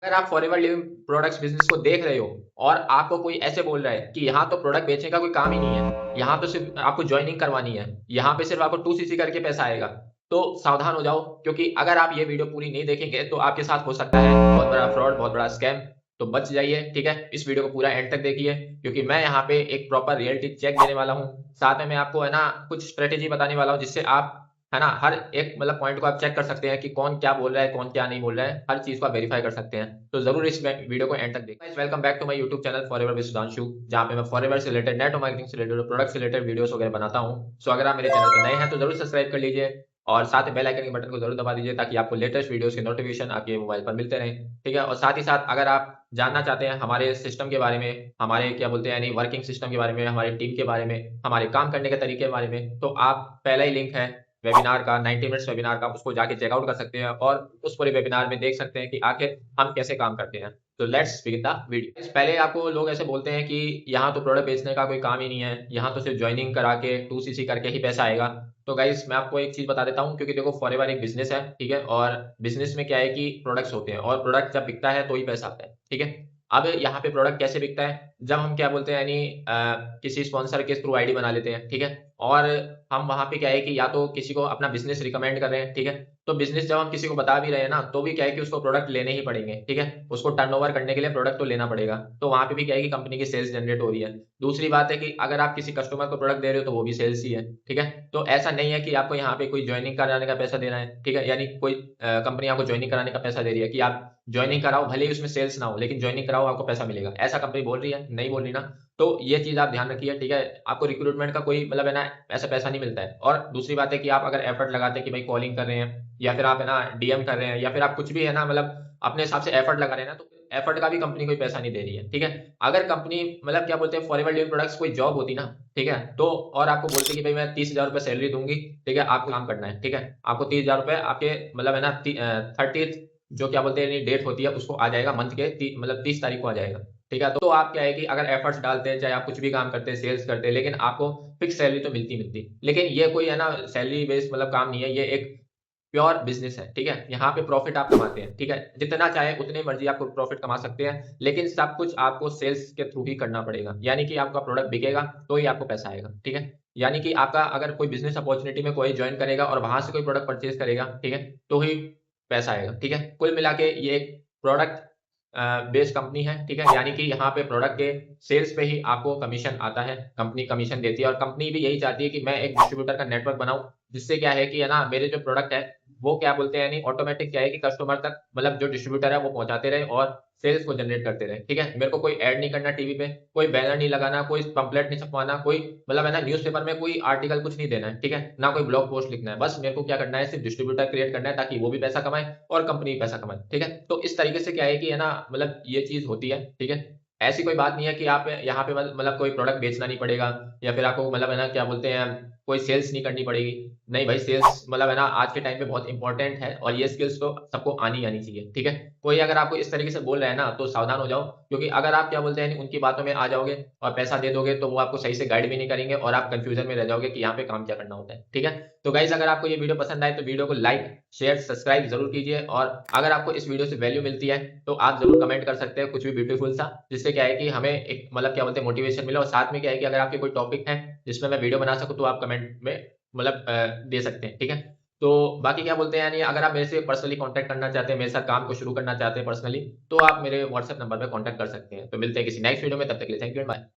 अगर आप forever living products business को देख रहे हो और आपको कोई ऐसे बोल रहा है कि यहाँ तो प्रोडक्ट बेचने का कोई काम ही नहीं है, यहाँ तो सिर्फ आपको ज्वाइनिंग करवानी है, यहाँ पे सिर्फ आपको 2cc करके पैसा आएगा, तो सावधान हो जाओ। क्योंकि अगर आप ये वीडियो पूरी नहीं देखेंगे तो आपके साथ हो सकता है बहुत बड़ा फ्रॉड, बहुत बड़ा स्कैम। तो बच जाइए, ठीक है। इस वीडियो को पूरा एंड तक देखिए, क्योंकि मैं यहाँ पे एक प्रॉपर रियलिटी चेक देने वाला हूँ। साथ में मैं आपको है ना कुछ स्ट्रेटेजी बताने वाला हूँ, जिससे आप है ना हर एक पॉइंट को आप चेक कर सकते हैं कि कौन क्या बोल रहा है, कौन क्या नहीं बोल रहा है। हर चीज को आप वेरीफाई कर सकते हैं। तो जरूर इस वीडियो को एंड तक देखिए। Welcome back to my YouTube channel Forever with Sudhanshu, जहां पे मैं फॉरएवर से रिलेटेड, नेटवर्क मार्केटिंग से रिलेटेड, प्रोडक्ट से रिलेटेड वीडियोस वगैरह बनाता हूं। सो अगर आप मेरे चैनल पर नए हैं तो जरूर सब्सक्राइब कर लीजिए और साथ में बेल आइकन के बटन को जरूर दबा दीजिए, ताकि आपको लेटेस्ट वीडियोस के नोटिफिकेशन आपके मोबाइल पर मिलते रहें, ठीक है। और साथ ही साथ अगर आप जानना चाहते हैं हमारे सिस्टम के बारे में, हमारे क्या बोलते हैं यानी वर्किंग सिस्टम के बारे में, हमारी टीम के बारे में, हमारे काम करने के तरीके के बारे में, तो आप पहला ही लिंक है वेबिनार का, 90 मिनट्स वेबिनार का, उसको जाके चेकआउट कर सकते हैं और उस पूरे वेबिनार में देख सकते हैं कि आखिर हम कैसे काम करते हैं। तो लेट्स बिगिन द वीडियो। पहले आपको लोग ऐसे बोलते हैं कि यहाँ तो प्रोडक्ट बेचने का कोई काम ही नहीं है, यहाँ तो सिर्फ ज्वाइनिंग करा के 2cc करके ही पैसा आएगा। तो गाइस मैं आपको एक चीज बता देता हूँ, क्योंकि देखो फॉरएवर एक बिजनेस है, ठीक है। और बिजनेस में क्या है कि प्रोडक्ट्स होते हैं और प्रोडक्ट जब बिकता है तो ही पैसा आता है, ठीक है। अब यहाँ पे प्रोडक्ट कैसे बिकता है, जब हम क्या बोलते हैं यानी किसी स्पॉन्सर के थ्रू आईडी बना लेते हैं, ठीक है। और हम वहां पे क्या है कि या तो किसी को अपना बिजनेस रिकमेंड कर रहे हैं, ठीक है। तो बिजनेस जब हम किसी को बता भी रहे हैं ना, तो भी क्या है कि उसको प्रोडक्ट लेने ही पड़ेंगे, ठीक है। उसको टर्नओवर करने के लिए प्रोडक्ट तो लेना पड़ेगा। तो वहां पे भी क्या है कि कंपनी की सेल्स जनरेट हो रही है। दूसरी बात है कि अगर आप किसी कस्टमर को प्रोडक्ट दे रहे हो तो वो भी सेल्स ही है, ठीक है। तो ऐसा नहीं है कि आपको यहाँ पे कोई ज्वाइनिंग कराने का पैसा देना है, ठीक है। यानी कोई कंपनी आपको ज्वाइनिंग कराने का पैसा दे रही है कि आप ज्वाइनिंग कराओ, भले ही उसमें सेल्स ना हो, लेकिन ज्वाइनिंग कराओ आपको पैसा मिलेगा, ऐसा कंपनी बोल रही है? नहीं बोल रही ना। तो ये चीज आप ध्यान रखिए, ठीक है। आपको रिक्रूटमेंट का कोई है ना ऐसा पैसा नहीं मिलता है। और दूसरी बात है कि आप अगर एफर्ट लगाते हैं कि भाई कॉलिंग कर रहे हैं, या फिर आप है ना डीएम कर रहे हैं, या फिर आप कुछ भी है ना अपने हिसाब से एफर्ट लगा रहे हैं ना, तो एफर्ट का भी कंपनी कोई पैसा नहीं दे रही है, ठीक है। अगर कंपनी क्या बोलते हैं फॉरएवर लिविंग प्रोडक्ट्स कोई जॉब होती ना, ठीक है, तो और आपको बोलते कि भाई मैं 30,000 रुपए सैलरी दूंगी, ठीक है, आपको काम करना है, ठीक है। आपको 30,000 रुपए आपके है ना 30th जो क्या बोलते हैं डेट होती है उसको आ जाएगा, मंथ के 30 तारीख को आ जाएगा, ठीक है। तो आप क्या है कि अगर एफर्ट्स डालते हैं, चाहे आप कुछ भी काम करते हैं, सेल्स करते हैं, लेकिन आपको फिक्स सैलरी तो मिलती मिलती। लेकिन ये कोई है ना सैलरी बेस्ड काम नहीं है, ये एक प्योर बिजनेस है, ठीक है। यहाँ पे प्रॉफिट आप कमाते हैं, ठीक है। जितना चाहे उतने मर्जी आपको प्रॉफिट कमा सकते हैं, लेकिन सब कुछ आपको सेल्स के थ्रू ही करना पड़ेगा। यानी कि आपका प्रोडक्ट बिकेगा तो ही आपको पैसा आएगा, ठीक है। यानी कि आपका अगर कोई बिजनेस अपॉर्चुनिटी में कोई ज्वाइन करेगा और वहां से कोई प्रोडक्ट परचेज करेगा, ठीक है, तो ही पैसा आएगा, ठीक है। कुल मिला के ये एक प्रोडक्ट बेस्ड कंपनी है, ठीक है। यानी कि यहाँ पे प्रोडक्ट के सेल्स पे ही आपको कमीशन आता है, कंपनी कमीशन देती है। और कंपनी भी यही चाहती है कि मैं एक डिस्ट्रीब्यूटर का नेटवर्क बनाऊं, जिससे क्या है कि है ना मेरे जो प्रोडक्ट है वो क्या बोलते हैं यानी ऑटोमेटिक क्या है कि कस्टमर तक जो डिस्ट्रीब्यूटर है वो पहुंचाते रहे और सेल्स को जनरेट करते रहे, ठीक है। मेरे को कोई ऐड नहीं करना टीवी पे, कोई बैनर नहीं लगाना, कोई पंपलेट नहीं छपवाना, कोई है ना न्यूज़पेपर में कोई आर्टिकल कुछ नहीं देना है, ठीक है। ना कोई ब्लॉग पोस्ट लिखना है। बस मेरे को क्या करना है, सिर्फ डिस्ट्रीब्यूटर क्रिएट करना है, ताकि वो भी पैसा कमाए और कंपनी भी पैसा कमाए, ठीक है। तो इस तरीके से क्या है कि है ना ये चीज होती है, ठीक है। ऐसी कोई बात नहीं है कि आप यहाँ पे कोई प्रोडक्ट बेचना नहीं पड़ेगा, या फिर आपको है ना क्या बोलते हैं कोई सेल्स नहीं करनी पड़ेगी। नहीं भाई, सेल्स है ना आज के टाइम पे बहुत इंपॉर्टेंट है, और ये स्किल्स तो सबको आनी आनी चाहिए, ठीक है। कोई अगर आपको इस तरीके से बोल रहा है ना, तो सावधान हो जाओ। क्योंकि अगर आप क्या बोलते हैं उनकी बातों में आ जाओगे और पैसा दे दोगे, तो वो आपको सही से गाइड भी नहीं करेंगे और आप कंफ्यूजन में रह जाओगे कि यहाँ पे काम क्या करना होता है, ठीक है। तो गाइज अगर आपको ये वीडियो पसंद आए तो वीडियो को लाइक, शेयर, सब्सक्राइब जरूर कीजिए। और अगर आपको इस वीडियो से वैल्यू मिलती है तो आप जरूर कमेंट कर सकते हैं कुछ भी ब्यूटीफुल सा, जिससे क्या है कि हमें एक क्या बोलते हैं मोटिवेशन मिले। और साथ में क्या है कि अगर आपके कोई टॉपिक है जिसमें मैं वीडियो बना सकूं, तो आप कमेंट में दे सकते हैं, ठीक है। तो बाकी क्या बोलते हैं यानी अगर आप मेरे से पर्सनली कांटेक्ट करना चाहते हैं, मेरे साथ काम को शुरू करना चाहते हैं पर्सनली, तो आप मेरे व्हाट्सएप नंबर पे कांटेक्ट कर सकते हैं। तो मिलते हैं किसी नेक्स्ट वीडियो में, तब तक के लिए थैंक यू एंड बाय।